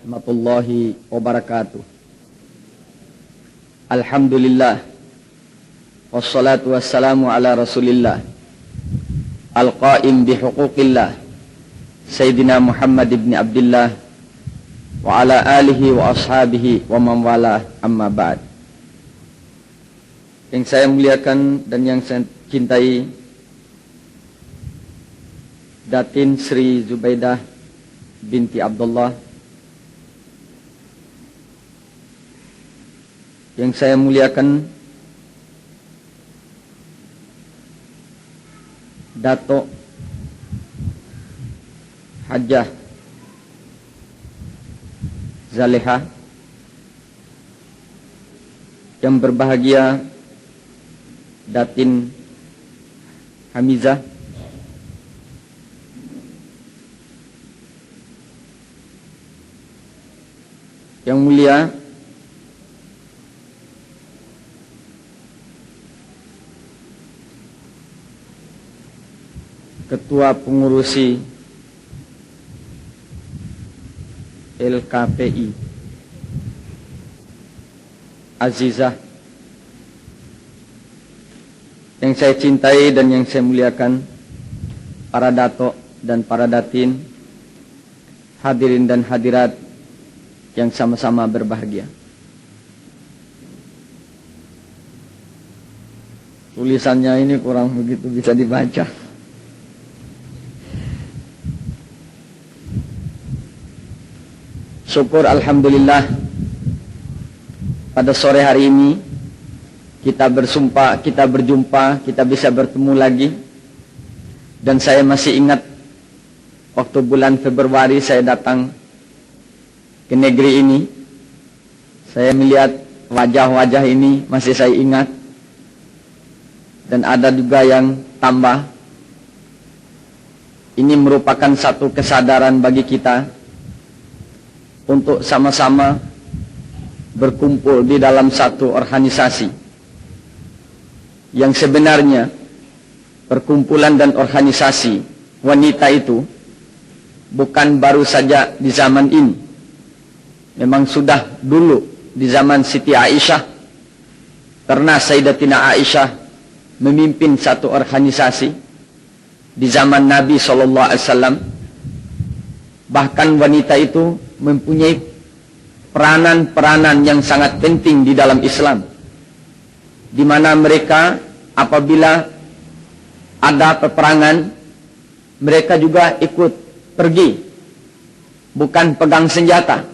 warahmatullahi wabarakatuh. Alhamdulillah, wassalatu wassalamu ala rasulillah, al-qaim bihuquqillah, Sayyidina Muhammad ibn Abdillah, wa ala alihi wa ashabihi wa man walah, amma ba'd. Yang saya muliakan dan yang saya cintai, Datin Sri Zubaidah binti Abdullah, yang saya muliakan Dato' Hajah Zaleha, yang berbahagia Datin Hamizah, yang mulia Ketua Pengurusi LKPI Azizah, yang saya cintai dan yang saya muliakan, para dato dan para datin, hadirin dan hadirat yang sama-sama berbahagia. Tulisannya ini kurang begitu bisa dibaca. Syukur alhamdulillah, pada sore hari ini kita berjumpa, kita bisa bertemu lagi. Dan saya masih ingat waktu bulan Februari saya datang ke negeri ini. Saya melihat wajah-wajah ini, masih saya ingat. Dan ada juga yang tambah. Ini merupakan satu kesadaran bagi kita untuk sama-sama berkumpul di dalam satu organisasi yang sebenarnya perkumpulan dan organisasi wanita itu bukan baru saja di zaman ini. Memang sudah dulu di zaman Siti Aisyah, karena Sayyidatina Aisyah memimpin satu organisasi di zaman Nabi SAW. Bahkan wanita itu mempunyai peranan-peranan yang sangat penting di dalam Islam, di mana mereka apabila ada peperangan, mereka juga ikut pergi, bukan pegang senjata,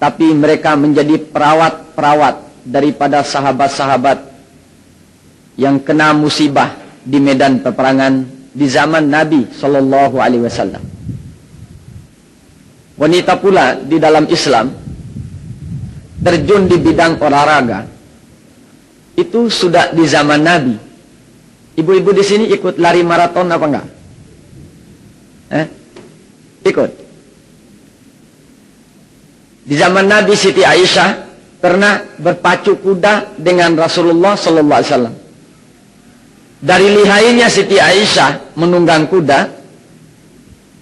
tapi mereka menjadi perawat-perawat daripada sahabat-sahabat yang kena musibah di medan peperangan di zaman Nabi SAW. Wanita pula di dalam Islam terjun di bidang olahraga itu sudah di zaman Nabi. Ibu-ibu di sini ikut lari maraton apa enggak? Ikut. Di zaman Nabi, Siti Aisyah pernah berpacu kuda dengan Rasulullah SAW. Dari lihainya Siti Aisyah menunggang kuda,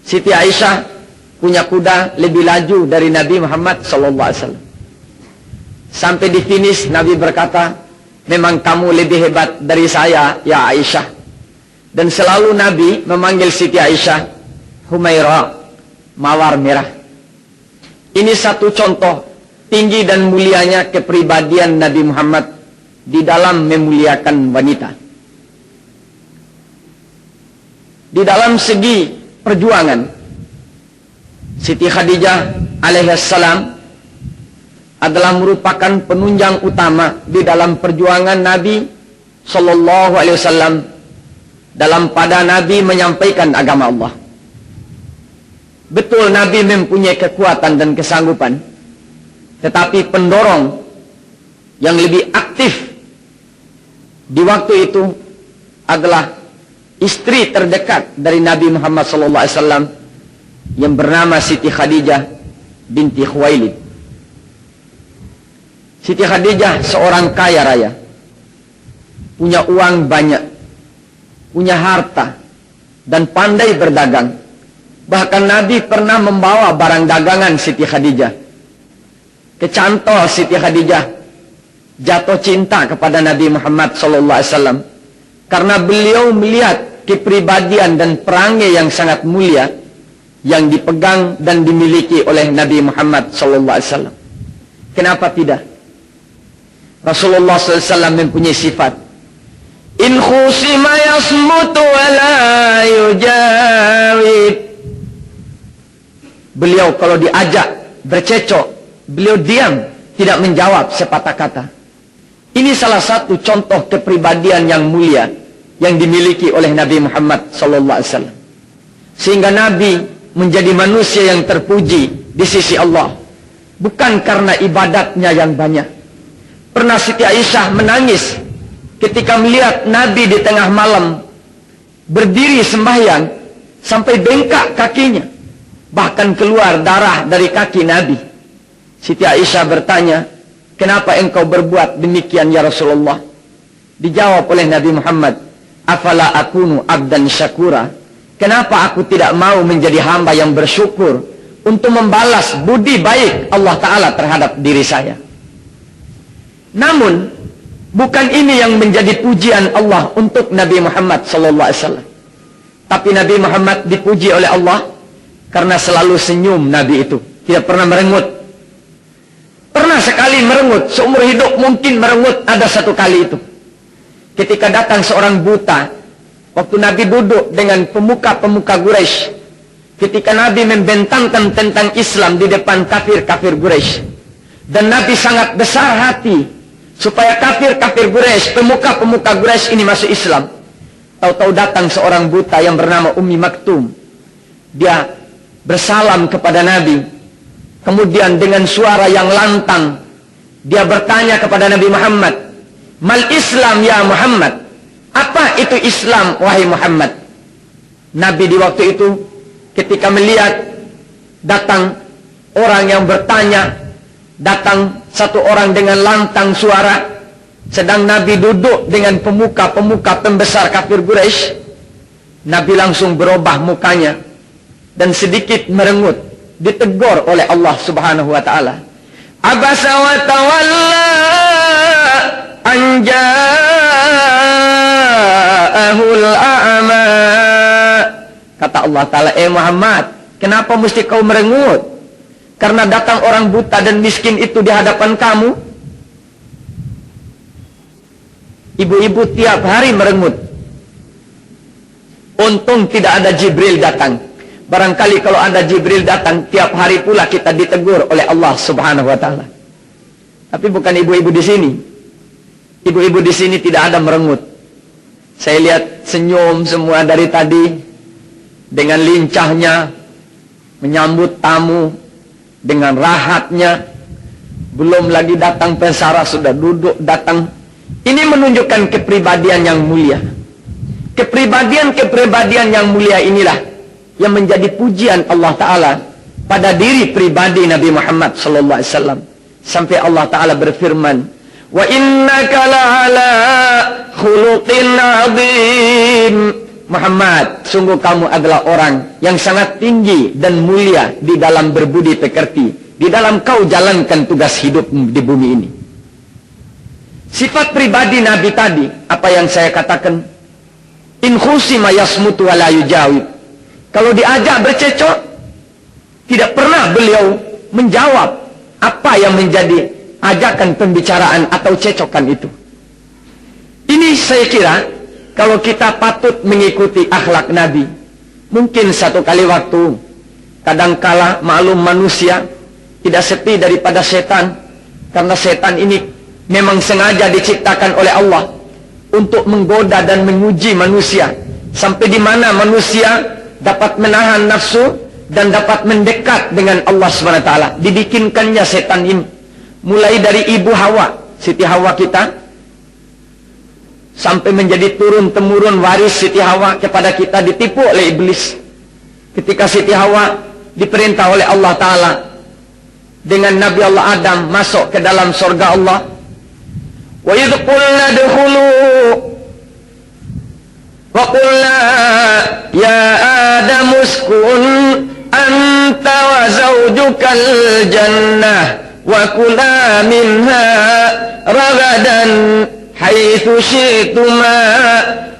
Siti Aisyah punya kuda lebih laju dari Nabi Muhammad SAW. Sampai di finish Nabi berkata, memang kamu lebih hebat dari saya ya Aisyah. Dan selalu Nabi memanggil Siti Aisyah Humaira, mawar merah. Ini satu contoh tinggi dan mulianya kepribadian Nabi Muhammad di dalam memuliakan wanita. Di dalam segi perjuangan, Siti Khadijah alaihissalam adalah merupakan penunjang utama di dalam perjuangan Nabi SAW dalam pada Nabi menyampaikan agama Allah. Betul Nabi mempunyai kekuatan dan kesanggupan, tetapi pendorong yang lebih aktif di waktu itu adalah istri terdekat dari Nabi Muhammad SAW yang bernama Siti Khadijah binti Khuwailid. Siti Khadijah seorang kaya raya, punya uang banyak, punya harta, dan pandai berdagang. Bahkan Nabi pernah membawa barang dagangan Siti Khadijah. Kecantol Siti Khadijah jatuh cinta kepada Nabi Muhammad SAW karena beliau melihat kepribadian dan perangai yang sangat mulia yang dipegang dan dimiliki oleh Nabi Muhammad SAW. Kenapa tidak? Rasulullah SAW mempunyai sifat in khusima yasmutu wa la yujawib. Beliau kalau diajak bercecok, beliau diam, tidak menjawab sepatah kata. Ini salah satu contoh kepribadian yang mulia yang dimiliki oleh Nabi Muhammad SAW. Sehingga Nabi menjadi manusia yang terpuji di sisi Allah, bukan karena ibadatnya yang banyak. Pernah Siti Aisyah menangis ketika melihat Nabi di tengah malam berdiri sembahyang sampai bengkak kakinya, bahkan keluar darah dari kaki Nabi. Siti Aisyah bertanya, kenapa engkau berbuat demikian ya Rasulullah? Dijawab oleh Nabi Muhammad, afala akunu abdan syakura. Kenapa aku tidak mau menjadi hamba yang bersyukur untuk membalas budi baik Allah Ta'ala terhadap diri saya? Namun, bukan ini yang menjadi pujian Allah untuk Nabi Muhammad SAW. Tapi Nabi Muhammad dipuji oleh Allah karena selalu senyum Nabi itu. Tidak pernah merengut. Pernah sekali merengut, seumur hidup mungkin merengut ada satu kali itu. Ketika datang seorang buta, waktu Nabi duduk dengan pemuka-pemuka Quraisy, ketika Nabi membentangkan tentang Islam di depan kafir-kafir Quraisy, dan Nabi sangat besar hati supaya kafir-kafir Quraisy, pemuka-pemuka Quraisy ini masuk Islam. Tahu-tahu datang seorang buta yang bernama Ummi Maktum. Dia bersalam kepada Nabi. Kemudian dengan suara yang lantang, dia bertanya kepada Nabi Muhammad, mal Islam ya Muhammad? Apa itu Islam wahai Muhammad? Nabi di waktu itu ketika melihat datang orang yang bertanya, datang satu orang dengan lantang suara, sedang Nabi duduk dengan pemuka-pemuka pembesar kafir Quraisy, Nabi langsung berubah mukanya dan sedikit merengut, ditegur oleh Allah Subhanahu wa taala. Abasa wa tawalla an ja'ahul a'ma. Kata Allah Ta'ala, Muhammad, kenapa mesti kau merengut? Karena datang orang buta dan miskin itu di hadapan kamu. Ibu-ibu tiap hari merengut. Untung tidak ada Jibril datang. Barangkali kalau ada Jibril datang, tiap hari pula kita ditegur oleh Allah Subhanahu wa taala. Tapi bukan ibu-ibu di sini. Ibu-ibu di sini tidak ada merengut. Saya lihat senyum semua dari tadi dengan lincahnya menyambut tamu, dengan rahatnya. Belum lagi datang pesara sudah duduk datang. Ini menunjukkan kepribadian yang mulia. Kepribadian yang mulia inilah yang menjadi pujian Allah Ta'ala pada diri pribadi Nabi Muhammad SAW. Sampai Allah Ta'ala berfirman, wa innaka la'ala khuluqin azim. Muhammad, sungguh kamu adalah orang yang sangat tinggi dan mulia di dalam berbudi pekerti, di dalam kau jalankan tugas hidup di bumi ini. Sifat pribadi Nabi tadi, apa yang saya katakan, in khusima yasmutu wa la yujawib. Kalau diajak bercecok, tidak pernah beliau menjawab apa yang menjadi ajakan pembicaraan atau cecokan itu. Ini saya kira, kalau kita patut mengikuti akhlak Nabi, mungkin satu kali waktu, kadangkala maklum manusia tidak sepi daripada setan, karena setan ini memang sengaja diciptakan oleh Allah untuk menggoda dan menguji manusia, sampai di mana manusia dapat menahan nafsu dan dapat mendekat dengan Allah SWT. Dibikinkannya setan ini mulai dari ibu Hawa, Siti Hawa kita, sampai menjadi turun-temurun waris Siti Hawa kepada kita, ditipu oleh iblis. Ketika Siti Hawa diperintah oleh Allah Ta'ala dengan Nabi Allah Adam masuk ke dalam surga Allah, wa idh qulna dukhulu وَقُلْنَا يَا آدَمُ اسْكُنْ أَنْتَ وَزَوْجُكَ الْجَنَّةَ وَكُلَا مِنْهَا رَغَدًا حَيْثُ شِئْتُمَا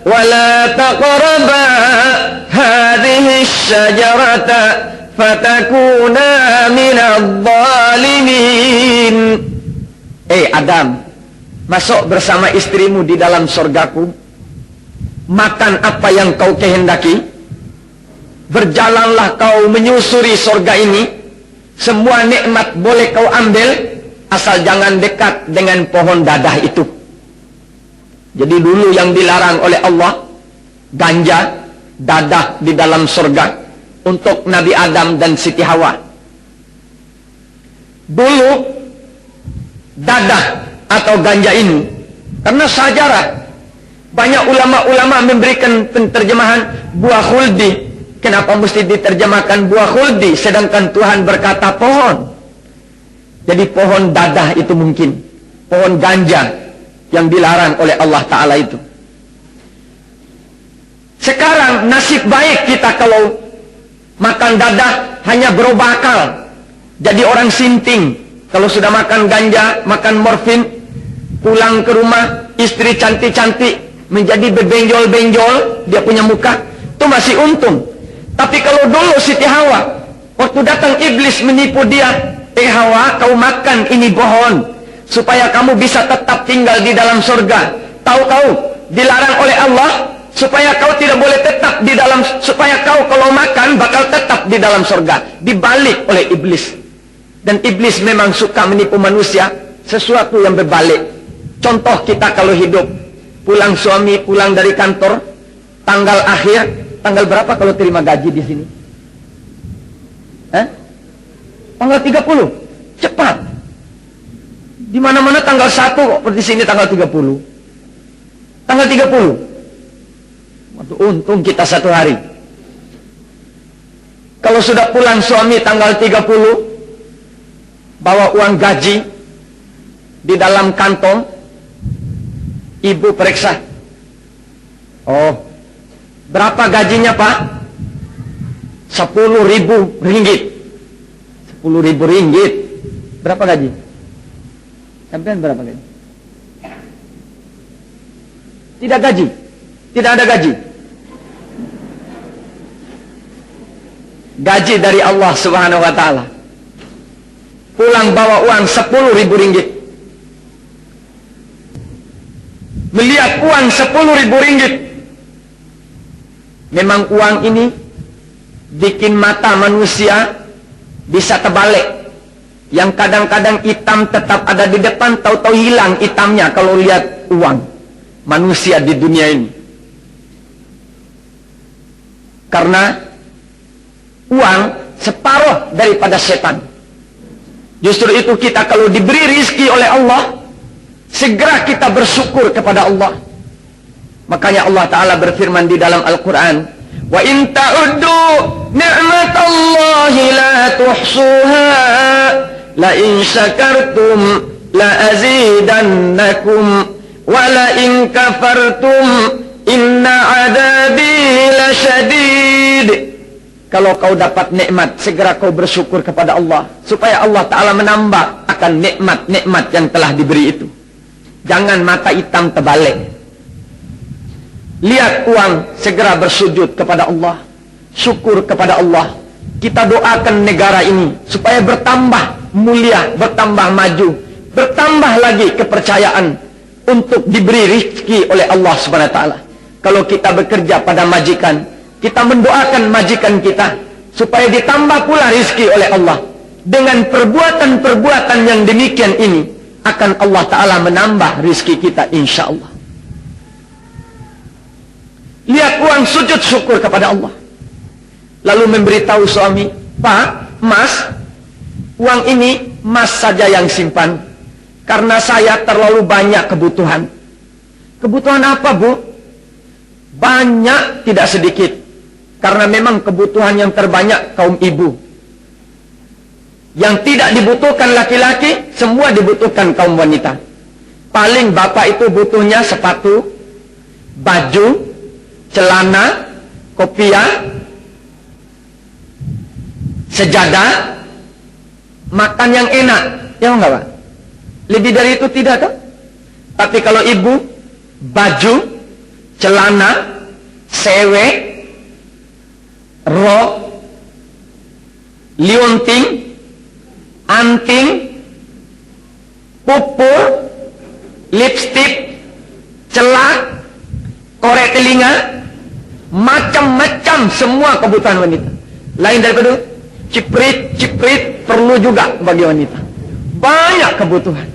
وَلَا تَقْرَبَا هَذِهِ الشَّجَرَةَ فَتَكُونَا مِنَ الظَّالِمِينَ. Adam, masuk bersama istrimu di dalam surgaku, makan apa yang kau kehendaki, berjalanlah kau menyusuri surga ini, semua nikmat boleh kau ambil, asal jangan dekat dengan pohon dadah itu. Jadi dulu yang dilarang oleh Allah, ganja, dadah di dalam surga untuk Nabi Adam dan Siti Hawa. Dulu dadah atau ganja ini, karena sajarah, banyak ulama-ulama memberikan penterjemahan buah khuldi. Kenapa mesti diterjemahkan buah khuldi, sedangkan Tuhan berkata pohon? Jadi pohon dadah itu mungkin, pohon ganja yang dilarang oleh Allah Ta'ala itu. Sekarang nasib baik kita kalau makan dadah hanya berubah akal, jadi orang sinting. Kalau sudah makan ganja, makan morfin, pulang ke rumah, istri cantik-cantik, menjadi bebenjol-benjol, dia punya muka, itu masih untung. Tapi kalau dulu Siti Hawa, waktu datang iblis menipu dia, Hawa, kau makan ini pohon, supaya kamu bisa tetap tinggal di dalam surga. Tahu-tahu dilarang oleh Allah, supaya kau tidak boleh tetap di dalam, supaya kau kalau makan bakal tetap di dalam surga. Dibalik oleh iblis. Dan iblis memang suka menipu manusia, sesuatu yang berbalik. Contoh kita kalau hidup, pulang suami, pulang dari kantor, tanggal akhir, tanggal berapa kalau terima gaji di sini? Tanggal 30, cepat. Di mana-mana tanggal 1 kok, di sini tanggal 30. Tanggal 30. Waduh, untung kita 1 hari. Kalau sudah pulang suami tanggal 30, bawa uang gaji di dalam kantong, ibu periksa. Oh, berapa gajinya Pak? 10.000 ringgit. 10.000 ringgit. Berapa gaji? Sampean berapa gaji? Tidak gaji. Tidak ada gaji. Gaji dari Allah Subhanahu wa Ta'ala. Pulang bawa uang 10.000 ringgit. Melihat uang 10.000 ringgit, memang uang ini bikin mata manusia bisa terbalik. Yang kadang-kadang hitam tetap ada di depan, tahu-tahu hilang hitamnya kalau lihat uang manusia di dunia ini. Karena uang separuh daripada setan. Justru itu kita kalau diberi rizki oleh Allah, segera kita bersyukur kepada Allah. Makanya Allah Ta'ala berfirman di dalam Al-Quran, wa in ta'uddu ni'matallahi la tuhsuha la in syakartum la azidannakum wa la in kafartum inna adabi lasyadid. Kalau kau dapat nikmat, segera kau bersyukur kepada Allah, supaya Allah Ta'ala menambah akan nikmat-nikmat yang telah diberi itu. Jangan mata hitam terbalik. Lihat uang, segera bersujud kepada Allah, syukur kepada Allah. Kita doakan negara ini supaya bertambah mulia, bertambah maju, bertambah lagi kepercayaan untuk diberi rezeki oleh Allah Subhanahu wa Ta'ala. Kalau kita bekerja pada majikan, kita mendoakan majikan kita supaya ditambah pula rezeki oleh Allah. Dengan perbuatan-perbuatan yang demikian ini, akan Allah Ta'ala menambah rezeki kita insya Allah. Lihat uang, sujud syukur kepada Allah. Lalu memberitahu suami, Pak, Mas, uang ini Mas saja yang simpan, karena saya terlalu banyak kebutuhan. Kebutuhan apa, Bu? Banyak, tidak sedikit. Karena memang kebutuhan yang terbanyak kaum ibu. Yang tidak dibutuhkan laki-laki, semua dibutuhkan kaum wanita. Paling bapak itu butuhnya sepatu, baju, celana, kopiah, sejadah, makan yang enak. Ya enggak, Pak? Lebih dari itu tidak, toh? Tapi kalau ibu, baju, celana, sewe, rok, liunting, anting, pupur, lipstik, celak, korek telinga, macam-macam semua kebutuhan wanita. Lain daripada ciprit perlu juga bagi wanita. Banyak kebutuhan.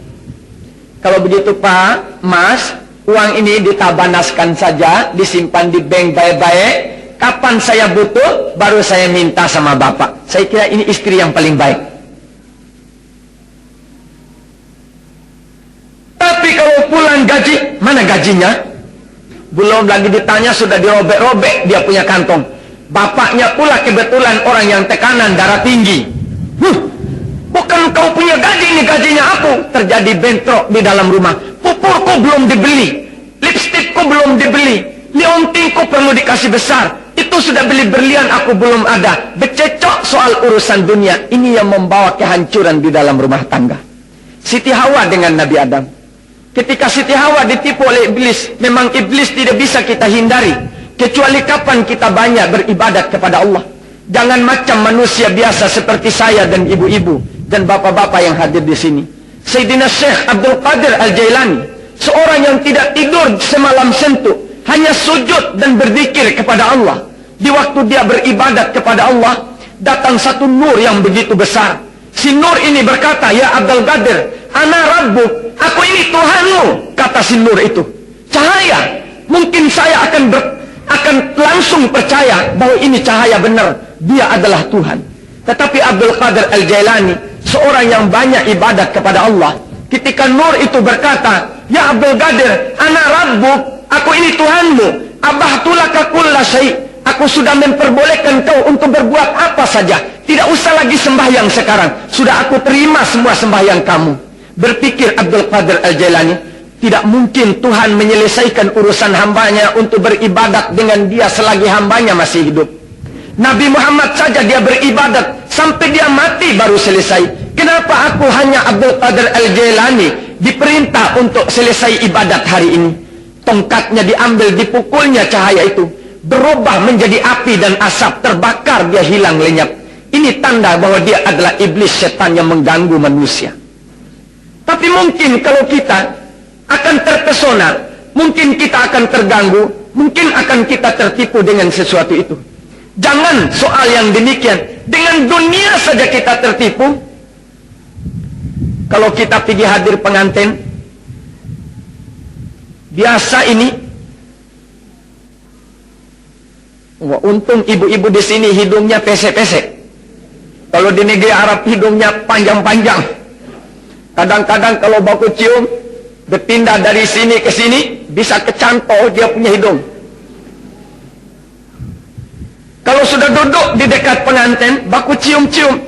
Kalau begitu Pak, Mas, uang ini ditabanaskan saja, disimpan di bank baik-baik. Kapan saya butuh, baru saya minta sama Bapak. Saya kira ini istri yang paling baik. Tapi kalau pulang gaji, mana gajinya? Belum lagi ditanya, sudah dirobek-robek dia punya kantong. Bapaknya pula kebetulan orang yang tekanan darah tinggi. Bukan kau punya gaji, ini gajinya aku. Terjadi bentrok di dalam rumah. Pupurku belum dibeli, lipstikku belum dibeli, liontingku perlu dikasih besar. Itu sudah beli berlian, aku belum ada. Bececok soal urusan dunia. Ini yang membawa kehancuran di dalam rumah tangga. Siti Hawa dengan Nabi Adam. Ketika Siti Hawa ditipu oleh iblis, memang iblis tidak bisa kita hindari. Kecuali kapan kita banyak beribadat kepada Allah. Jangan macam manusia biasa seperti saya dan ibu-ibu dan bapak-bapak yang hadir di sini. Sayyidina Syekh Abdul Qadir Al-Jailani, seorang yang tidak tidur semalam sentuh, hanya sujud dan berzikir kepada Allah. Di waktu dia beribadat kepada Allah, datang satu nur yang begitu besar. Si nur ini berkata, "Ya Abdul Qadir, ana rabbuk, aku ini Tuhanmu," kata si nur itu. Cahaya, mungkin saya akan langsung percaya bahwa ini cahaya benar, dia adalah Tuhan. Tetapi Abdul Qadir Al-Jailani, seorang yang banyak ibadat kepada Allah, ketika nur itu berkata, "Ya Abdul Qadir, ana rabbuk, aku ini Tuhanmu, abahtulaka kulla syai', aku sudah memperbolehkan kau untuk berbuat apa saja, tidak usah lagi sembahyang sekarang, sudah aku terima semua sembahyang kamu." Berpikir Abdul Qadir Al-Jailani, tidak mungkin Tuhan menyelesaikan urusan hambanya untuk beribadat dengan dia selagi hambanya masih hidup. Nabi Muhammad saja dia beribadat sampai dia mati baru selesai. Kenapa aku hanya Abdul Qadir Al-Jailani diperintah untuk selesai ibadat hari ini? Tongkatnya diambil, dipukulnya, cahaya itu berubah menjadi api dan asap, terbakar, dia hilang lenyap. Ini tanda bahwa dia adalah iblis, setan yang mengganggu manusia. Tapi mungkin kalau kita akan terpesona, mungkin kita akan terganggu, mungkin akan kita tertipu dengan sesuatu itu. Jangan soal yang demikian, dengan dunia saja kita tertipu. Kalau kita pergi hadir pengantin, biasa ini, wah, untung ibu-ibu di sini hidungnya pesek-pesek. Kalau di negeri Arab hidungnya panjang-panjang. Kadang-kadang kalau baku cium, berpindah dari sini ke sini, bisa kecantol dia punya hidung. Kalau sudah duduk di dekat pengantin, baku cium-cium,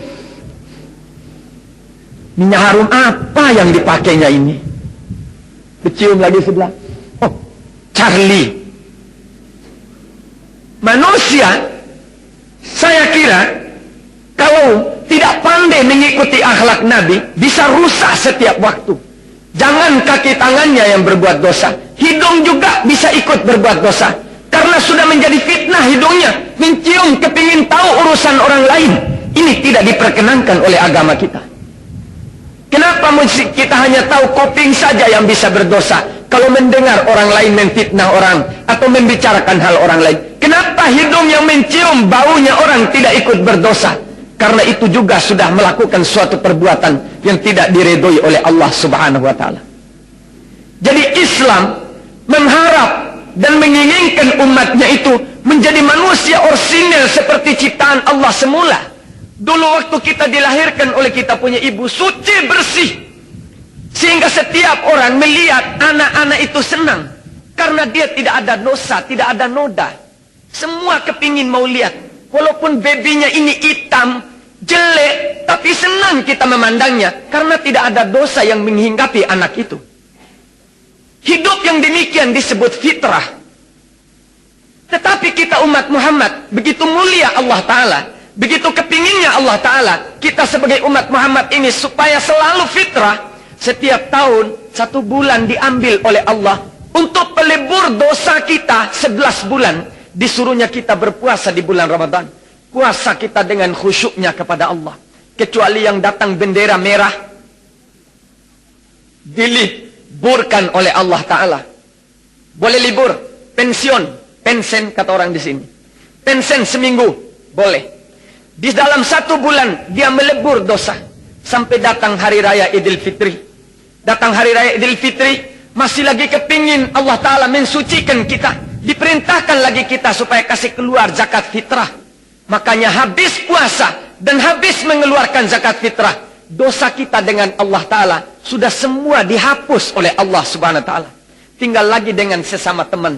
minyak harum apa yang dipakainya ini? Bercium lagi sebelah, oh, Charlie. Manusia, saya kira, kalau tidak pandai mengikuti akhlak Nabi, bisa rusak setiap waktu. Jangan kaki tangannya yang berbuat dosa, hidung juga bisa ikut berbuat dosa. Karena sudah menjadi fitnah hidungnya, mencium kepingin tahu urusan orang lain. Ini tidak diperkenankan oleh agama kita. Kenapa kita hanya tahu kuping saja yang bisa berdosa? Kalau mendengar orang lain memfitnah orang atau membicarakan hal orang lain, kenapa hidung yang mencium baunya orang tidak ikut berdosa? Karena itu juga sudah melakukan suatu perbuatan yang tidak diredoi oleh Allah Subhanahu wa ta'ala. Jadi Islam mengharap dan menginginkan umatnya itu menjadi manusia orsinil seperti ciptaan Allah semula. Dulu waktu kita dilahirkan oleh kita punya ibu, suci bersih, sehingga setiap orang melihat anak-anak itu senang karena dia tidak ada dosa, tidak ada noda. Semua kepingin mau lihat, walaupun babynya ini hitam, jelek, tapi senang kita memandangnya karena tidak ada dosa yang menghinggapi anak itu. Hidup yang demikian disebut fitrah. Tetapi kita umat Muhammad, begitu mulia Allah Ta'ala, begitu kepinginnya Allah Ta'ala, kita sebagai umat Muhammad ini supaya selalu fitrah, setiap tahun 1 bulan diambil oleh Allah untuk pelebur dosa kita 11 bulan. Disuruhnya kita berpuasa di bulan Ramadan. Puasa kita dengan khusyuknya kepada Allah. Kecuali yang datang bendera merah, diliburkan oleh Allah Ta'ala. Boleh libur, pensiun. Pensen kata orang di sini. Pensen seminggu, boleh. Di dalam 1 bulan dia melebur dosa. Sampai datang hari raya Idul Fitri. Datang hari raya Idul Fitri, masih lagi kepingin Allah Ta'ala mensucikan kita. Diperintahkan lagi kita supaya kasih keluar zakat fitrah. Makanya habis puasa dan habis mengeluarkan zakat fitrah, dosa kita dengan Allah Ta'ala sudah semua dihapus oleh Allah Subhanahu Wa Ta'ala. Tinggal lagi dengan sesama teman.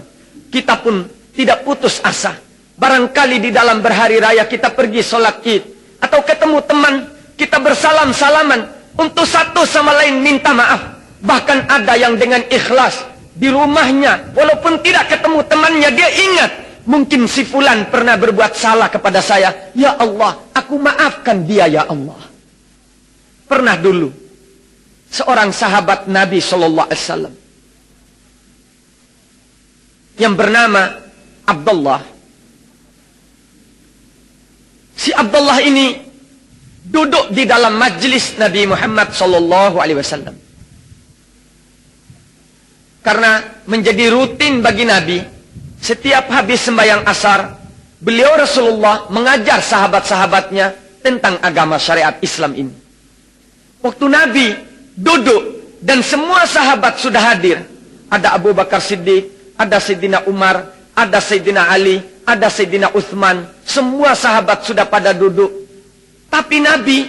Kita pun tidak putus asa. Barangkali di dalam berhari raya kita pergi sholat id, atau ketemu teman, kita bersalam-salaman, untuk satu sama lain minta maaf. Bahkan ada yang dengan ikhlas, di rumahnya, walaupun tidak ketemu temannya, dia ingat, mungkin si fulan pernah berbuat salah kepada saya. Ya Allah, aku maafkan dia ya Allah. Pernah dulu, seorang sahabat Nabi SAW, yang bernama Abdullah. Si Abdullah ini duduk di dalam majlis Nabi Muhammad SAW. Karena menjadi rutin bagi Nabi, setiap habis sembahyang asar, beliau Rasulullah mengajar sahabat-sahabatnya tentang agama syariat Islam ini. Waktu Nabi duduk dan semua sahabat sudah hadir, ada Abu Bakar Siddiq, ada Sayyidina Umar, ada Sayyidina Ali, ada Sayyidina Uthman. Semua sahabat sudah pada duduk. Tapi Nabi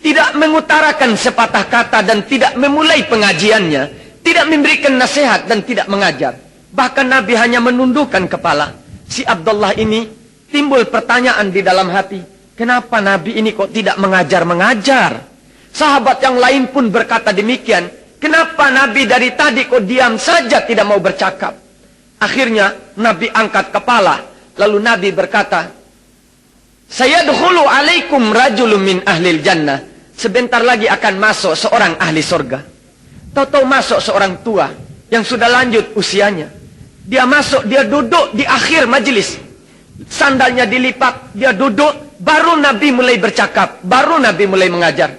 tidak mengutarakan sepatah kata dan tidak memulai pengajiannya. Tidak memberikan nasihat dan tidak mengajar. Bahkan Nabi hanya menundukkan kepala. Si Abdullah ini timbul pertanyaan di dalam hati. Kenapa Nabi ini kok tidak mengajar-mengajar? Sahabat yang lain pun berkata demikian. Kenapa Nabi dari tadi kok diam saja tidak mau bercakap? Akhirnya Nabi angkat kepala, lalu Nabi berkata, "Sayadkhulu alaikum rajulun min ahlil jannah." Sebentar lagi akan masuk seorang ahli surga. Tahu-tahu masuk seorang tua yang sudah lanjut usianya. Dia masuk, dia duduk di akhir majelis. Sandalnya dilipat, dia duduk, baru Nabi mulai bercakap, baru Nabi mulai mengajar.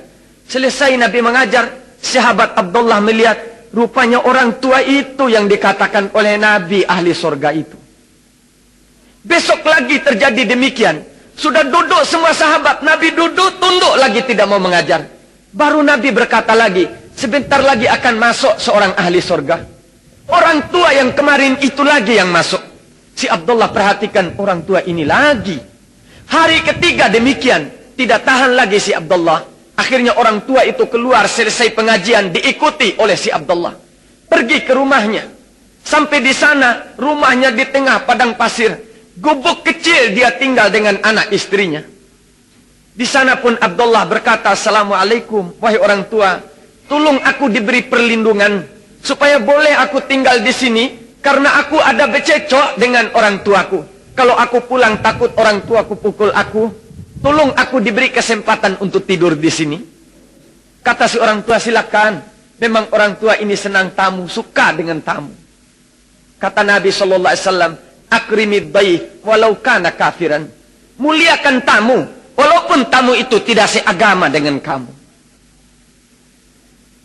Selesai Nabi mengajar, sahabat Abdullah melihat, rupanya orang tua itu yang dikatakan oleh Nabi ahli surga itu. Besok lagi terjadi demikian. Sudah duduk semua sahabat, Nabi duduk, tunduk lagi tidak mau mengajar. Baru Nabi berkata lagi, sebentar lagi akan masuk seorang ahli surga. Orang tua yang kemarin itu lagi yang masuk. Si Abdullah perhatikan orang tua ini lagi. Hari ketiga demikian, tidak tahan lagi si Abdullah. Akhirnya orang tua itu keluar selesai pengajian, diikuti oleh si Abdullah. Pergi ke rumahnya. Sampai di sana, rumahnya di tengah padang pasir. Gubuk kecil dia tinggal dengan anak istrinya. Di sana pun Abdullah berkata, "Assalamualaikum, wahai orang tua. Tolong aku diberi perlindungan, supaya boleh aku tinggal di sini, karena aku ada bececok dengan orang tuaku. Kalau aku pulang takut orang tuaku pukul aku. Tolong aku diberi kesempatan untuk tidur di sini." Kata si orang tua, "Silakan. Memang orang tua ini senang tamu, suka dengan tamu." Kata Nabi SAW, "Akrimid dhaif walau kana kafiran." Muliakan tamu, walaupun tamu itu tidak seagama dengan kamu.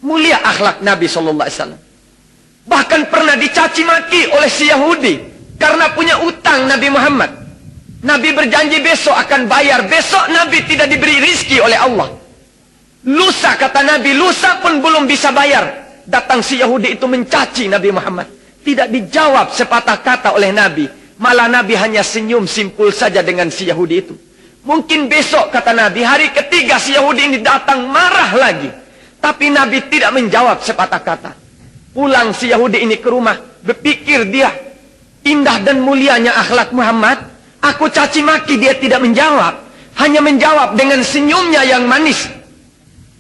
Mulia akhlak Nabi SAW. Bahkan pernah dicaci maki oleh si Yahudi karena punya utang Nabi Muhammad. Nabi berjanji besok akan bayar. Besok Nabi tidak diberi rizki oleh Allah. Lusa kata Nabi, lusa pun belum bisa bayar. Datang si Yahudi itu mencaci Nabi Muhammad. Tidak dijawab sepatah kata oleh Nabi. Malah Nabi hanya senyum simpul saja dengan si Yahudi itu. Mungkin besok kata Nabi, hari ketiga si Yahudi ini datang marah lagi. Tapi Nabi tidak menjawab sepatah kata. Pulang si Yahudi ini ke rumah. Berpikir dia, indah dan mulianya akhlak Muhammad. Aku caci maki, dia tidak menjawab. Hanya menjawab dengan senyumnya yang manis.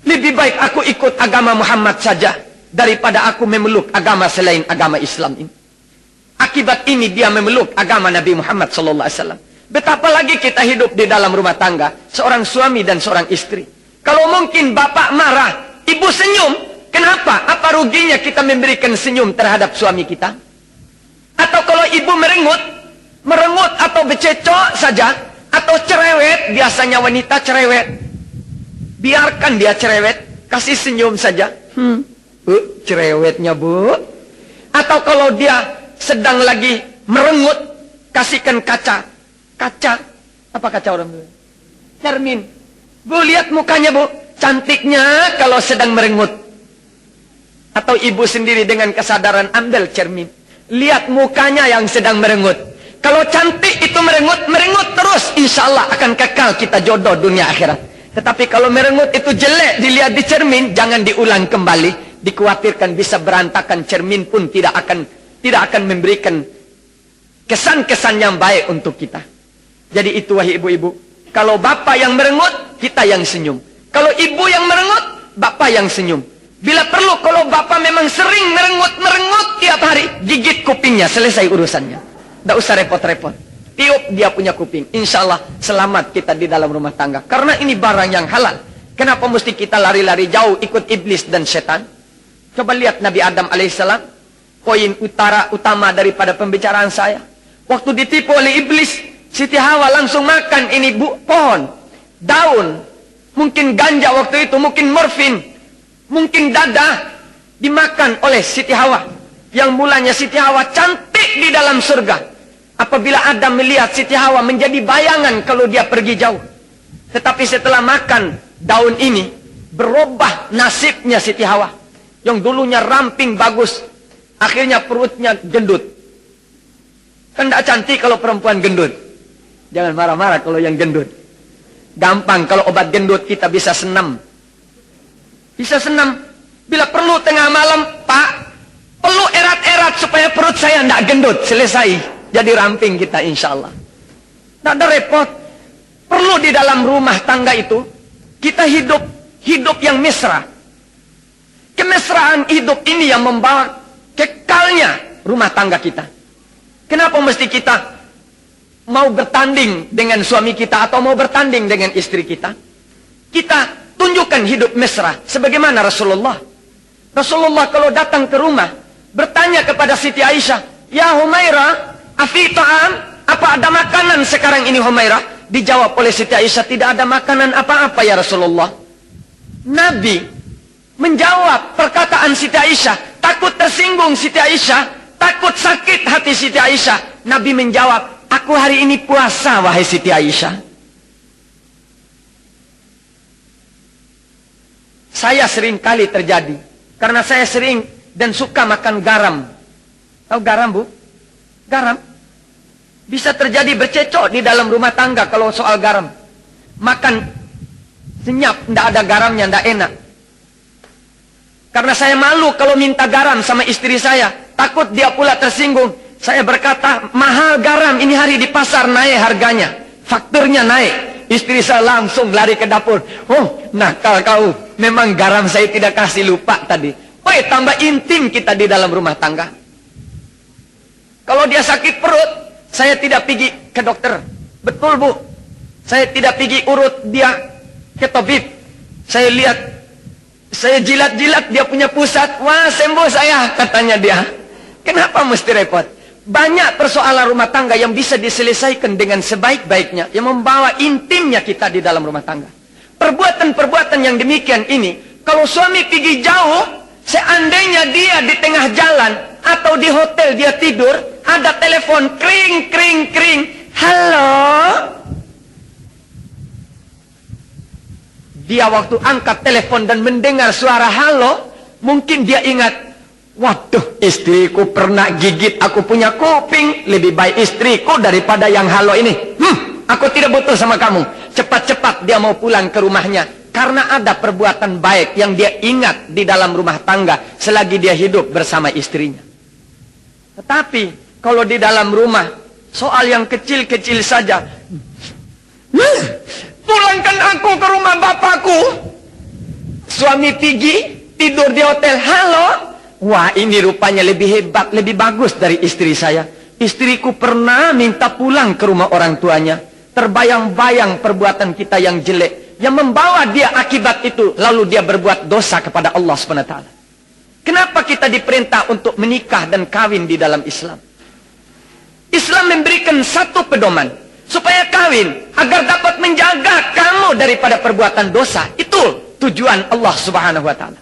Lebih baik aku ikut agama Muhammad saja, daripada aku memeluk agama selain agama Islam ini. Akibat ini dia memeluk agama Nabi Muhammad SAW. Betapa lagi kita hidup di dalam rumah tangga, seorang suami dan seorang istri. Kalau mungkin bapak marah, ibu senyum, kenapa? Apa ruginya kita memberikan senyum terhadap suami kita? Atau kalau ibu merengut atau bececok saja, atau cerewet, biasanya wanita cerewet. Biarkan dia cerewet, kasih senyum saja. Cerewetnya bu. Atau kalau dia sedang lagi merengut, kasihkan kaca. Apa kaca orang dulu? Cermin. Bu, lihat mukanya bu, cantiknya kalau sedang merengut. Atau ibu sendiri dengan kesadaran ambil cermin, lihat mukanya yang sedang merengut. Kalau cantik itu merengut terus, insya Allah akan kekal kita jodoh dunia akhirat. Tetapi kalau merengut itu jelek, dilihat di cermin, jangan diulang kembali. Dikhawatirkan bisa berantakan, cermin pun tidak akan memberikan kesan-kesan yang baik untuk kita. Jadi itu wahai ibu-ibu, kalau bapak yang merengut, kita yang senyum. Kalau ibu yang merengut, bapak yang senyum. Bila perlu, kalau bapak memang sering merengut tiap hari, gigit kupingnya, selesai urusannya. Tidak usah repot-repot. Tiup dia punya kuping. Insya Allah selamat kita di dalam rumah tangga. Karena ini barang yang halal. Kenapa mesti kita lari-lari jauh ikut iblis dan setan? Coba lihat Nabi Adam alaihissalam. Poin utama daripada pembicaraan saya. Waktu ditipu oleh iblis, Siti Hawa langsung makan ini pohon, daun, mungkin ganja waktu itu, mungkin morfin, mungkin dada, dimakan oleh Siti Hawa. Yang mulanya Siti Hawa cantik di dalam surga. Apabila Adam melihat Siti Hawa menjadi bayangan kalau dia pergi jauh. Tetapi setelah makan daun ini, berubah nasibnya Siti Hawa. Yang dulunya ramping bagus, akhirnya perutnya gendut. Kan tidak cantik kalau perempuan gendut. Jangan marah-marah kalau yang gendut. Gampang kalau obat gendut kita bisa senam. Bisa senam. Bila perlu tengah malam, Pak, perlu erat-erat supaya perut saya tidak gendut. Selesai. Jadi ramping kita insya Allah. Tidak ada repot. Perlu di dalam rumah tangga itu, kita hidup yang mesra. Kemesraan hidup ini yang membawa kekalnya rumah tangga kita. Kenapa mesti kita mau bertanding dengan suami kita atau mau bertanding dengan istri kita? Kita tunjukkan hidup mesra sebagaimana Rasulullah. Rasulullah kalau datang ke rumah bertanya kepada Siti Aisyah, "Ya Humairah, afi ta'am? Apa ada makanan sekarang ini Humairah?" Dijawab oleh Siti Aisyah, "Tidak ada makanan apa-apa ya Rasulullah." Nabi menjawab perkataan Siti Aisyah, takut tersinggung Siti Aisyah, takut sakit hati Siti Aisyah. Nabi menjawab, "Aku hari ini puasa wahai Siti Aisyah." Saya sering kali terjadi, karena saya sering dan suka makan garam. Tahu garam bu? Garam. Bisa terjadi bercecok di dalam rumah tangga kalau soal garam. Makan senyap, tidak ada garamnya, tidak enak. Karena saya malu kalau minta garam sama istri saya, takut dia pula tersinggung. Saya berkata, mahal garam ini hari di pasar naik harganya, fakturnya naik. Istri saya langsung lari ke dapur. "Oh, nakal kau. Memang garam saya tidak kasih, lupa tadi." Oh, tambah intim kita di dalam rumah tangga. Kalau dia sakit perut, saya tidak pergi ke dokter. Betul bu, saya tidak pergi urut dia ke tabib. Saya lihat, saya jilat-jilat dia punya pusat. "Wah, sembuh saya," katanya dia. Kenapa mesti repot? Banyak persoalan rumah tangga yang bisa diselesaikan dengan sebaik-baiknya, yang membawa intimnya kita di dalam rumah tangga. Perbuatan-perbuatan yang demikian ini, kalau suami pergi jauh, seandainya dia di tengah jalan atau di hotel dia tidur, ada telepon kring kring kring, "Halo." Dia waktu angkat telepon dan mendengar suara halo, mungkin dia ingat, "Waduh, istriku pernah gigit aku punya kuping. Lebih baik istriku daripada yang halo ini. Aku tidak butuh sama kamu." Cepat-cepat dia mau pulang ke rumahnya. Karena ada perbuatan baik yang dia ingat di dalam rumah tangga selagi dia hidup bersama istrinya. Tetapi kalau di dalam rumah, soal yang kecil-kecil saja, "Pulangkan aku ke rumah bapakku." Suami pergi tidur di hotel, "Halo, wah ini rupanya lebih hebat, lebih bagus dari istri saya. Istriku pernah minta pulang ke rumah orang tuanya. Terbayang-bayang perbuatan kita yang jelek, yang membawa dia akibat itu, lalu dia berbuat dosa kepada Allah SWT. Kenapa kita diperintah untuk menikah dan kawin di dalam Islam? Islam memberikan satu pedoman, supaya kawin, agar dapat menjaga kamu daripada perbuatan dosa. Itu tujuan Allah Subhanahu wa Ta'ala.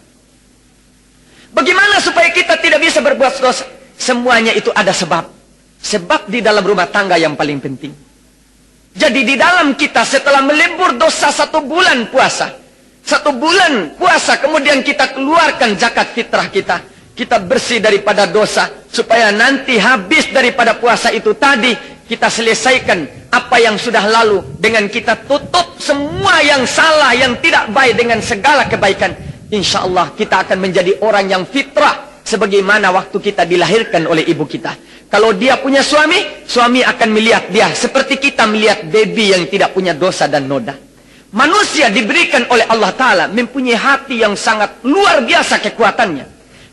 Bagaimana supaya kita tidak bisa berbuat dosa? Semuanya itu ada sebab. Sebab di dalam rumah tangga yang paling penting. Jadi di dalam kita setelah melebur dosa 1 bulan puasa, 1 bulan puasa, kemudian kita keluarkan zakat fitrah kita. Kita bersih daripada dosa, supaya nanti habis daripada puasa itu tadi, kita selesaikan apa yang sudah lalu, dengan kita tutup semua yang salah, yang tidak baik dengan segala kebaikan. Insya Allah kita akan menjadi orang yang fitrah, sebagaimana waktu kita dilahirkan oleh ibu kita. Kalau dia punya suami, suami akan melihat dia seperti kita melihat baby yang tidak punya dosa dan noda. Manusia diberikan oleh Allah Ta'ala mempunyai hati yang sangat luar biasa kekuatannya.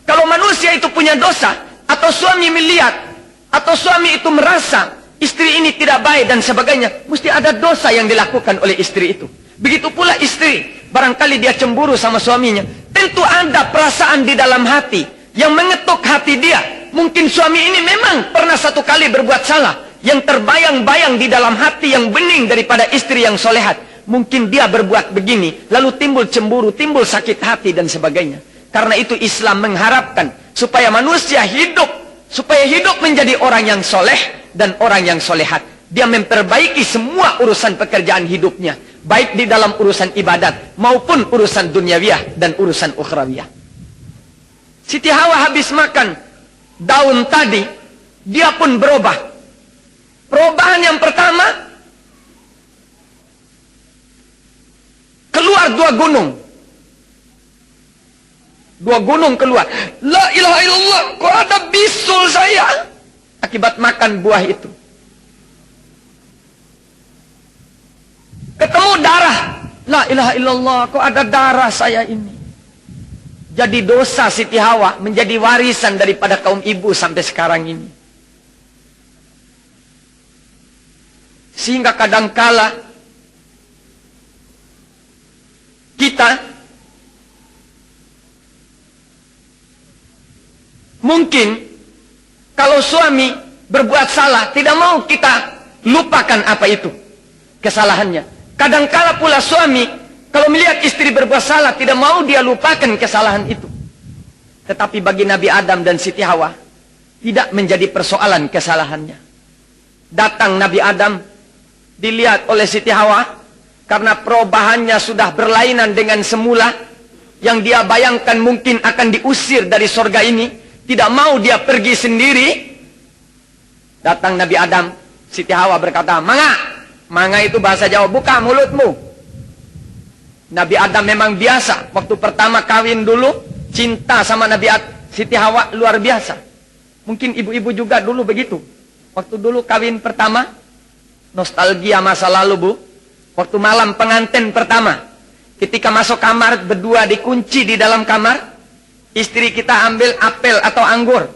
Kalau manusia itu punya dosa, atau suami melihat, atau suami itu merasa istri ini tidak baik dan sebagainya, mesti ada dosa yang dilakukan oleh istri itu. Begitu pula istri, barangkali dia cemburu sama suaminya, tentu ada perasaan di dalam hati yang mengetuk hati dia. Mungkin suami ini memang pernah 1 kali berbuat salah, yang terbayang-bayang di dalam hati yang bening daripada istri yang solehat. Mungkin dia berbuat begini, lalu timbul cemburu, timbul sakit hati dan sebagainya. Karena itu Islam mengharapkan supaya manusia hidup, supaya hidup menjadi orang yang soleh dan orang yang solehat. Dia memperbaiki semua urusan pekerjaan hidupnya, baik di dalam urusan ibadat maupun urusan duniawiyah dan urusan ukhrawiyah. Siti Hawa habis makan daun tadi, dia pun berubah. Perubahan yang pertama, keluar 2 gunung. 2 gunung keluar. La ilaha illallah, kok ada bisul saya akibat makan buah itu. Ketemu darah. La ilaha illallah, kok ada darah saya ini. Jadi dosa Siti Hawa menjadi warisan daripada kaum ibu sampai sekarang ini. Sehingga kadangkala kita mungkin kalau suami berbuat salah, tidak mau kita lupakan apa itu kesalahannya. Kadangkala pula suami kalau melihat istri berbuat salah, tidak mau dia lupakan kesalahan itu. Tetapi bagi Nabi Adam dan Siti Hawa, tidak menjadi persoalan kesalahannya. Datang Nabi Adam, dilihat oleh Siti Hawa, karena perubahannya sudah berlainan dengan semula, yang dia bayangkan mungkin akan diusir dari surga ini, tidak mau dia pergi sendiri. Datang Nabi Adam, Siti Hawa berkata, "Manga." Manga itu bahasa Jawa, buka mulutmu. Nabi Adam memang biasa, waktu pertama kawin dulu, cinta sama Siti Hawa luar biasa. Mungkin ibu-ibu juga dulu begitu. Waktu dulu kawin pertama, nostalgia masa lalu bu. Waktu malam pengantin pertama, ketika masuk kamar, berdua dikunci di dalam kamar, istri kita ambil apel atau anggur.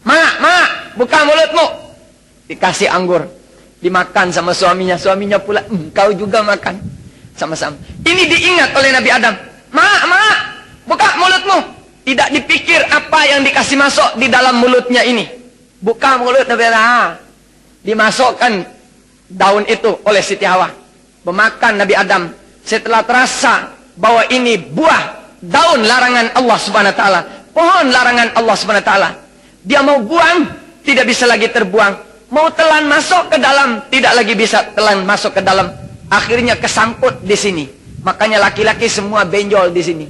Ma, buka mulutmu. Dikasih anggur, dimakan sama suaminya. Suaminya pula, kau juga makan. Sama-sama. Ini diingat oleh Nabi Adam. Ma, buka mulutmu. Tidak dipikir apa yang dikasih masuk di dalam mulutnya ini. Buka mulut Nabi Adam. Dimasukkan daun itu oleh Siti Hawa. Memakan Nabi Adam. Setelah terasa bahwa ini buah daun larangan Allah Subhanahu wa taala, pohon larangan Allah Subhanahu wa taala. Dia mau buang, tidak bisa lagi terbuang. Mau telan masuk ke dalam, tidak lagi bisa telan masuk ke dalam. Akhirnya kesangkut di sini. Makanya laki-laki semua benjol di sini.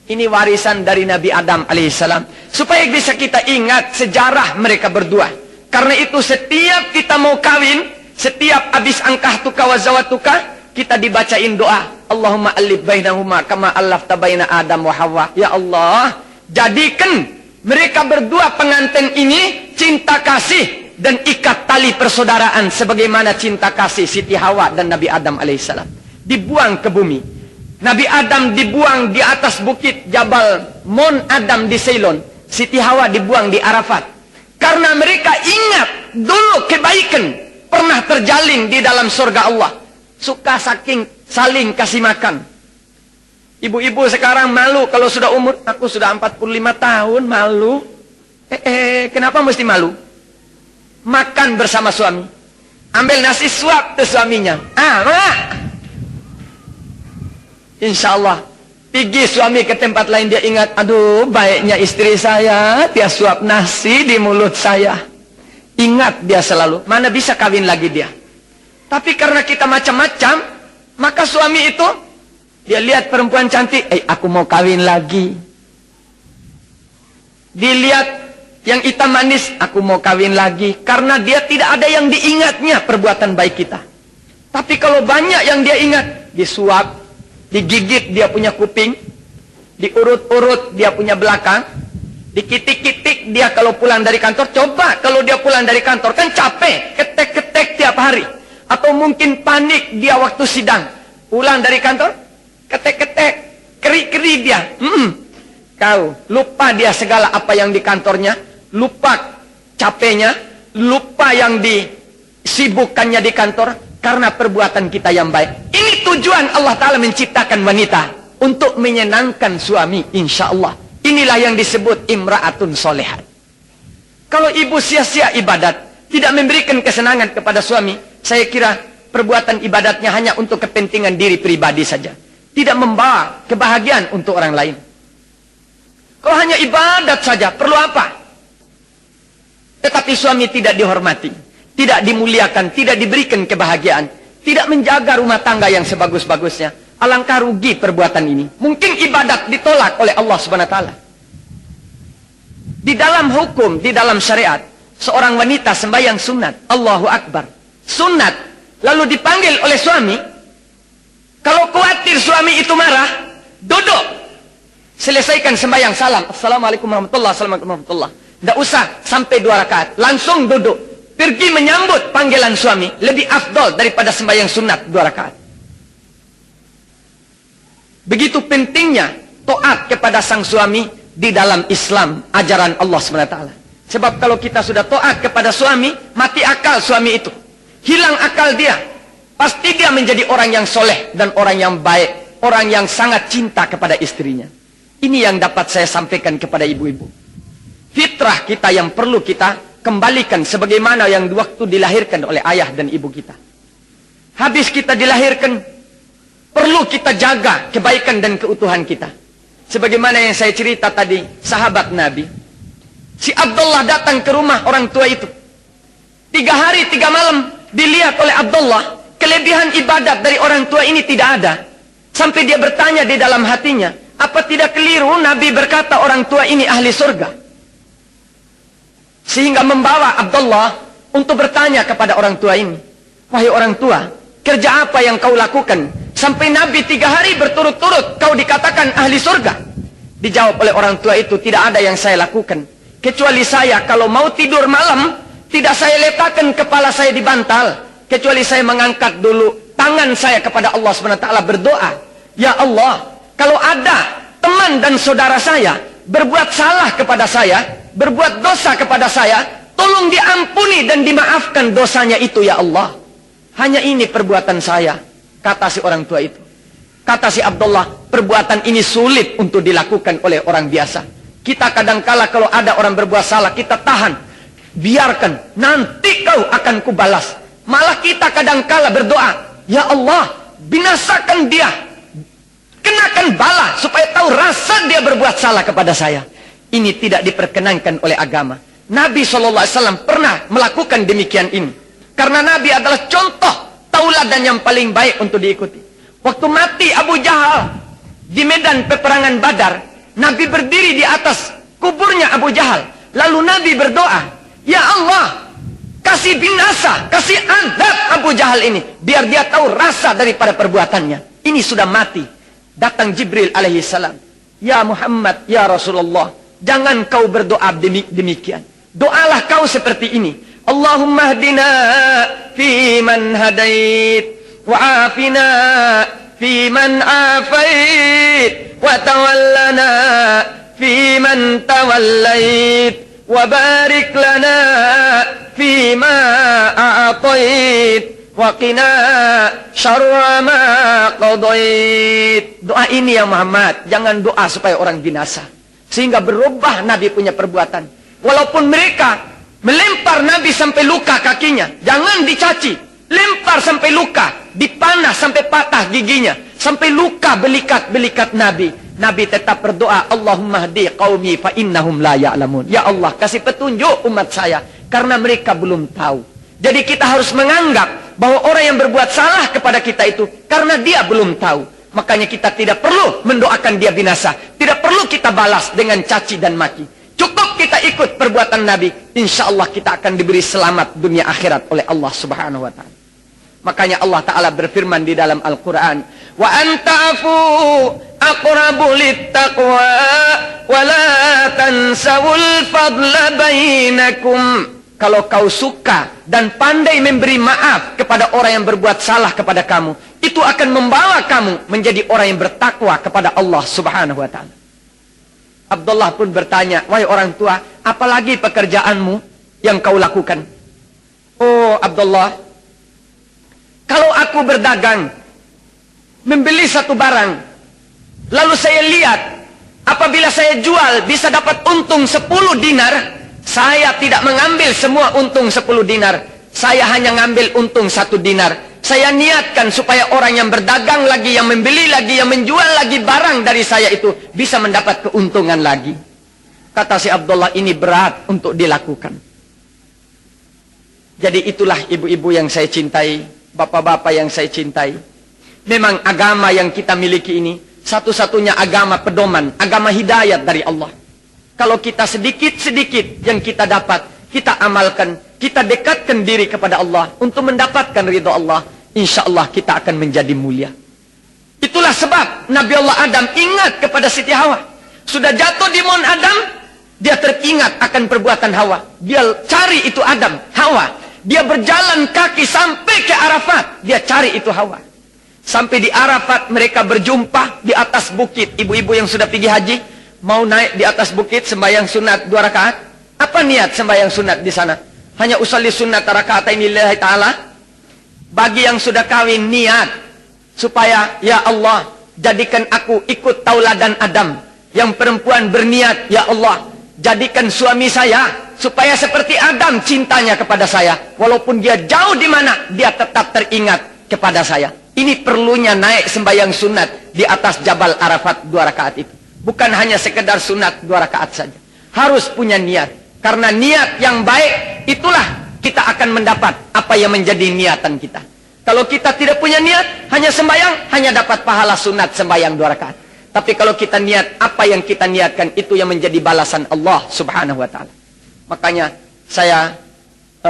Ini warisan dari Nabi Adam alaihissalam. Supaya bisa kita ingat sejarah mereka berdua. Karena itu setiap kita mau kawin, setiap habis angkahtuka wa zawatuka, kita dibacain doa. Allahumma alif bainahuma kama allafta baina Adam wa Hawa. Ya Allah, jadikan mereka berdua pengantin ini cinta kasih dan ikat tali persaudaraan sebagaimana cinta kasih Siti Hawa dan Nabi Adam alaihissalam. Dibuang ke bumi. Nabi Adam dibuang di atas bukit Jabal Mount Adam di Ceylon. Siti Hawa dibuang di Arafat. Karena mereka ingat dulu kebaikan pernah terjalin di dalam surga Allah. Suka saling kasih makan. Ibu-ibu sekarang malu kalau sudah umur. Aku sudah 45 tahun malu. Kenapa mesti malu? Makan bersama suami. Ambil nasi suap ke suaminya. Insya Allah. Pergi suami ke tempat lain, dia ingat, aduh baiknya istri saya, dia suap nasi di mulut saya. Ingat dia selalu, mana bisa kawin lagi dia. Tapi karena kita macam-macam, maka suami itu, dia lihat perempuan cantik, aku mau kawin lagi. Dilihat yang hitam manis, aku mau kawin lagi. Karena dia tidak ada yang diingatnya perbuatan baik kita. Tapi kalau banyak yang dia ingat, disuap, digigit dia punya kuping, diurut-urut dia punya belakang, dikitik-kitik dia kalau pulang dari kantor. Coba kalau dia pulang dari kantor, kan capek, ketek-ketek tiap hari. Atau mungkin panik dia waktu sidang. Pulang dari kantor, ketek-ketek, keri-keri dia. Kau lupa dia segala apa yang di kantornya, lupa capeknya, lupa yang disibukkannya di kantor, karena perbuatan kita yang baik. Ini tujuan Allah Ta'ala menciptakan wanita untuk menyenangkan suami, insya Allah. Inilah yang disebut imra'atun solehat. Kalau ibu sia-sia ibadat, tidak memberikan kesenangan kepada suami, saya kira perbuatan ibadatnya hanya untuk kepentingan diri pribadi saja. Tidak membawa kebahagiaan untuk orang lain. Kalau hanya ibadat saja, perlu apa? Tetapi suami tidak dihormati, tidak dimuliakan, tidak diberikan kebahagiaan, tidak menjaga rumah tangga yang sebagus-bagusnya. Alangkah rugi perbuatan ini. Mungkin ibadat ditolak oleh Allah Subhanahu wa taala. Di dalam hukum, di dalam syariat, seorang wanita sembahyang sunat, Allahu Akbar, sunat, lalu dipanggil oleh suami. Kalau khawatir suami itu marah, duduk, selesaikan sembahyang, salam, assalamualaikum warahmatullahi wabarakatuh. Tidak usah sampai 2 rakaat, langsung duduk, pergi menyambut panggilan suami, lebih afdol daripada sembahyang sunat 2 rakaat. Begitu pentingnya taat kepada sang suami di dalam Islam, ajaran Allah SWT. Sebab kalau kita sudah taat kepada suami, mati akal suami itu, hilang akal dia, pasti dia menjadi orang yang soleh dan orang yang baik, orang yang sangat cinta kepada istrinya. Ini yang dapat saya sampaikan kepada ibu-ibu. Fitrah kita yang perlu kita kembalikan sebagaimana yang waktu dilahirkan oleh ayah dan ibu kita. Habis kita dilahirkan, perlu kita jaga kebaikan dan keutuhan kita. Sebagaimana yang saya cerita tadi, sahabat Nabi, si Abdullah datang ke rumah orang tua itu. 3 hari 3 malam dilihat oleh Abdullah, kelebihan ibadat dari orang tua ini tidak ada. Sampai dia bertanya di dalam hatinya, apa tidak keliru Nabi berkata orang tua ini ahli surga? Sehingga membawa Abdullah untuk bertanya kepada orang tua ini, wahai orang tua, kerja apa yang kau lakukan sampai Nabi 3 hari berturut-turut kau dikatakan ahli surga? Dijawab oleh orang tua itu, tidak ada yang saya lakukan, kecuali saya kalau mau tidur malam, tidak saya letakkan kepala saya di bantal, kecuali saya mengangkat dulu tangan saya kepada Allah SWT berdoa, ya Allah, kalau ada teman dan saudara saya berbuat salah kepada saya, berbuat dosa kepada saya, tolong diampuni dan dimaafkan dosanya itu ya Allah. Hanya ini perbuatan saya, kata si orang tua itu. Kata si Abdullah, perbuatan ini sulit untuk dilakukan oleh orang biasa. Kita kadangkala kalau ada orang berbuat salah, kita tahan, biarkan, nanti kau akan kubalas. Malah kita kadangkala berdoa, ya Allah, binasakan dia, kenakan bala supaya tahu rasa dia berbuat salah kepada saya. Ini tidak diperkenankan oleh agama. Nabi SAW pernah melakukan demikian ini. Karena Nabi adalah contoh tauladan yang paling baik untuk diikuti. Waktu mati Abu Jahal di medan peperangan Badar, Nabi berdiri di atas kuburnya Abu Jahal. Lalu Nabi berdoa, ya Allah, kasih binasa, kasih azab Abu Jahal ini, biar dia tahu rasa daripada perbuatannya. Ini sudah mati. Datang Jibril alaihissalam, ya Muhammad, ya Rasulullah, jangan kau berdoa demikian. Doalah kau seperti ini. Allahumma hdina fi man hadait, wa afina fiman afait wa tawallana fiman tawallait wa barik lana fima a'tait wa qina syarra ma qadait. Doa ini ya Muhammad, jangan doa supaya orang binasa. Sehingga berubah Nabi punya perbuatan. Walaupun mereka melempar Nabi sampai luka kakinya, jangan dicaci. Lempar sampai luka, dipanah sampai patah giginya, sampai luka belikat-belikat Nabi. Nabi tetap berdoa, Allahumma hdi qaumi fa innahum la ya'lamun. Ya Allah, kasih petunjuk umat saya karena mereka belum tahu. Jadi kita harus menganggap bahwa orang yang berbuat salah kepada kita itu karena dia belum tahu. Makanya kita tidak perlu mendoakan dia binasa. Tidak perlu kita balas dengan caci dan maki. Cukup kita ikut perbuatan Nabi. Insya Allah kita akan diberi selamat dunia akhirat oleh Allah subhanahu wa ta'ala. Makanya Allah ta'ala berfirman di dalam Al-Quran. Wa anta'afu aqrabu littaqwa wa la tansawul fadla bainakum. Kalau kau suka dan pandai memberi maaf kepada orang yang berbuat salah kepada kamu, itu akan membawa kamu menjadi orang yang bertakwa kepada Allah subhanahu wa ta'ala. Abdullah pun bertanya, wahai orang tua, apalagi pekerjaanmu yang kau lakukan? Oh Abdullah, kalau aku berdagang, membeli satu barang, lalu saya lihat, apabila saya jual bisa dapat untung 10 dinar, saya tidak mengambil semua untung 10 dinar. Saya hanya ngambil untung 1 dinar. Saya niatkan supaya orang yang berdagang lagi, yang membeli lagi, yang menjual lagi barang dari saya itu bisa mendapat keuntungan lagi. Kata si Abdullah, ini berat untuk dilakukan. Jadi itulah ibu-ibu yang saya cintai, bapak-bapak yang saya cintai. Memang agama yang kita miliki ini satu-satunya agama pedoman, agama hidayat dari Allah. Kalau kita sedikit-sedikit yang kita dapat, kita amalkan, kita dekatkan diri kepada Allah untuk mendapatkan ridha Allah, insya Allah kita akan menjadi mulia. Itulah sebab Nabi Allah Adam ingat kepada Siti Hawa. Sudah jatuh di Mount Adam, dia teringat akan perbuatan Hawa. Dia cari itu Adam, Hawa. Dia berjalan kaki sampai ke Arafat, dia cari itu Hawa. Sampai di Arafat mereka berjumpa di atas bukit. Ibu-ibu yang sudah pergi haji, mau naik di atas bukit sembahyang sunat 2 rakaat. Apa niat sembahyang sunat di sana? Hanya usolli sunat rakaatain lillahi ta'ala. Bagi yang sudah kawin, niat supaya ya Allah jadikan aku ikut tauladan Adam. Yang perempuan berniat, ya Allah jadikan suami saya supaya seperti Adam cintanya kepada saya. Walaupun dia jauh di mana, dia tetap teringat kepada saya. Ini perlunya naik sembahyang sunat di atas Jabal Arafat 2 rakaat itu. Bukan hanya sekedar sunat 2 rakaat saja. Harus punya niat. Karena niat yang baik, itulah kita akan mendapat apa yang menjadi niatan kita. Kalau kita tidak punya niat, hanya sembahyang, hanya dapat pahala sunat sembahyang 2 rakaat. Tapi kalau kita niat, apa yang kita niatkan, itu yang menjadi balasan Allah subhanahu wa ta'ala. Makanya saya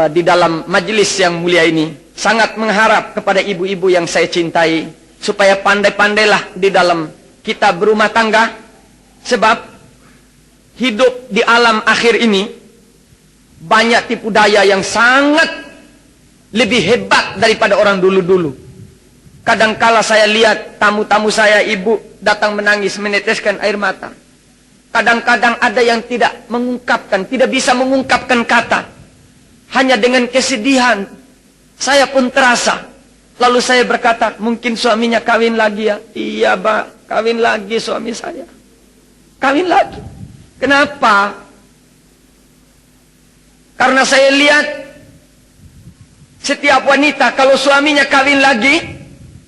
di dalam majelis yang mulia ini, sangat mengharap kepada ibu-ibu yang saya cintai, supaya pandai-pandailah di dalam kita berumah tangga. Sebab hidup di alam akhir ini banyak tipu daya yang sangat lebih hebat daripada orang dulu-dulu. Kadangkala saya lihat tamu-tamu saya, ibu datang menangis, meneteskan air mata. Kadang-kadang ada yang tidak mengungkapkan, tidak bisa mengungkapkan kata. Hanya dengan kesedihan. Saya pun terasa. Lalu saya berkata, mungkin suaminya kawin lagi ya? Iya, Pak, kawin lagi suami saya. Kawin lagi. Kenapa? Karena saya lihat setiap wanita kalau suaminya kawin lagi,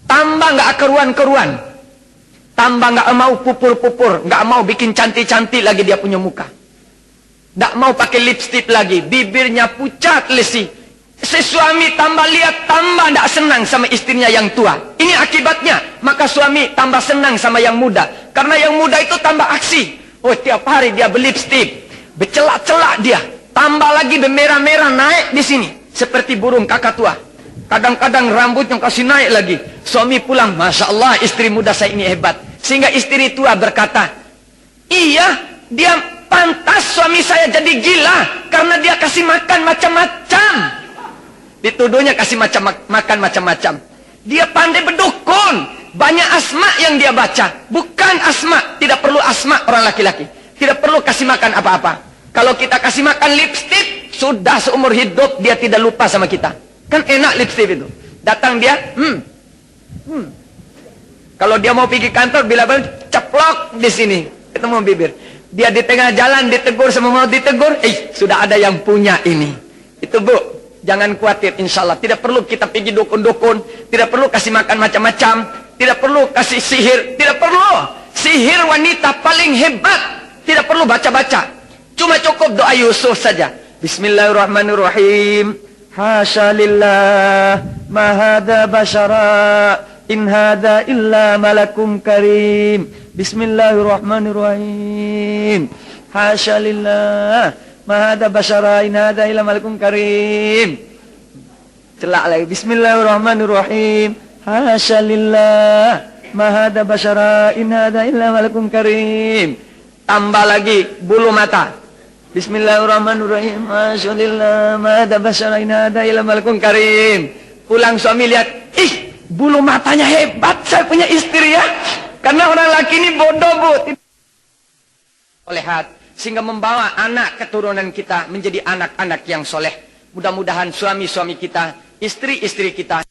tambah nggak keruan-keruan, tambah nggak mau pupur-pupur, nggak mau bikin cantik-cantik lagi dia punya muka, nggak mau pakai lipstick lagi, bibirnya pucat lesi. Si suami tambah lihat, tambah nggak senang sama istrinya yang tua. Ini akibatnya. Maka suami tambah senang sama yang muda. Karena yang muda itu tambah aksi. Oh, tiap hari dia berlipstick, bercelak-celak dia. Tambah lagi bermerah-merah naik di sini. Seperti burung kakak tua. Kadang-kadang rambutnya kasih naik lagi. Suami pulang, Masya Allah istri muda saya ini hebat. Sehingga istri tua berkata, iya, dia pantas suami saya jadi gila. Karena dia kasih makan macam-macam. Dituduhnya kasih makan macam-macam. Dia pandai berdukun. banyak asma yang dia baca. Bukan asma, tidak perlu asma orang laki-laki. Tidak perlu kasih makan apa-apa. Kalau kita kasih makan lipstik, sudah seumur hidup dia tidak lupa sama kita. Kan enak lipstik itu. Datang dia, Kalau dia mau pergi kantor, bila ceplok di sini, ketemu bibir. Dia di tengah jalan ditegur sama mau ditegur, sudah ada yang punya ini. Itu bu, jangan khawatir, insya Allah. Tidak perlu kita pergi dukun-dukun, tidak perlu kasih makan macam-macam, tidak perlu kasih sihir, tidak perlu. Sihir wanita paling hebat, tidak perlu baca-baca. Cuma cukup doa Yusuf saja. Bismillahirrahmanirrahim. Hasya lillah, ma hadza basyara, in hadza illa malakum karim. Bismillahirrahmanirrahim. Hasya lillah, ma hadza basyara, in hadza illa malakum karim. Celak lagi. Bismillahirrahmanirrahim. Hasya lillah, ma hadza basyara, in hadza illa malakum karim. Tambah lagi bulu mata. Bismillahirrahmanirrahim. Masyaallah, ma hadza basyara, in hadza illa malakun karim. Pulang suami lihat, bulu matanya hebat, saya punya istri ya. Karena orang laki ini bodoh, Bu. Lihat, sehingga membawa anak keturunan kita menjadi anak-anak yang soleh. Mudah-mudahan suami-suami kita, istri-istri kita,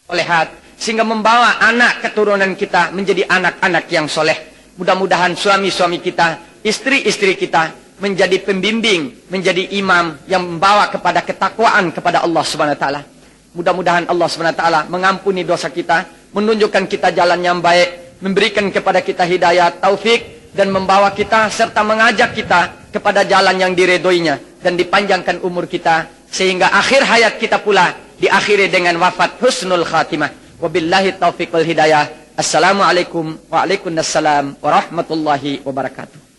lihat, sehingga membawa anak keturunan kita menjadi anak-anak yang soleh. Mudah-mudahan suami-suami kita, istri-istri kita menjadi pembimbing, menjadi imam yang membawa kepada ketakwaan kepada Allah Subhanahu wa taala. Mudah-mudahan Allah Subhanahu wa taala mengampuni dosa kita, menunjukkan kita jalan yang baik, memberikan kepada kita hidayah, taufik, dan membawa kita serta mengajak kita kepada jalan yang diredhoinya dan dipanjangkan umur kita sehingga akhir hayat kita pula diakhiri dengan wafat husnul khatimah. Wabillahi taufiq wal hidayah. Assalamualaikum waalaikumsalam warahmatullahi wabarakatuh.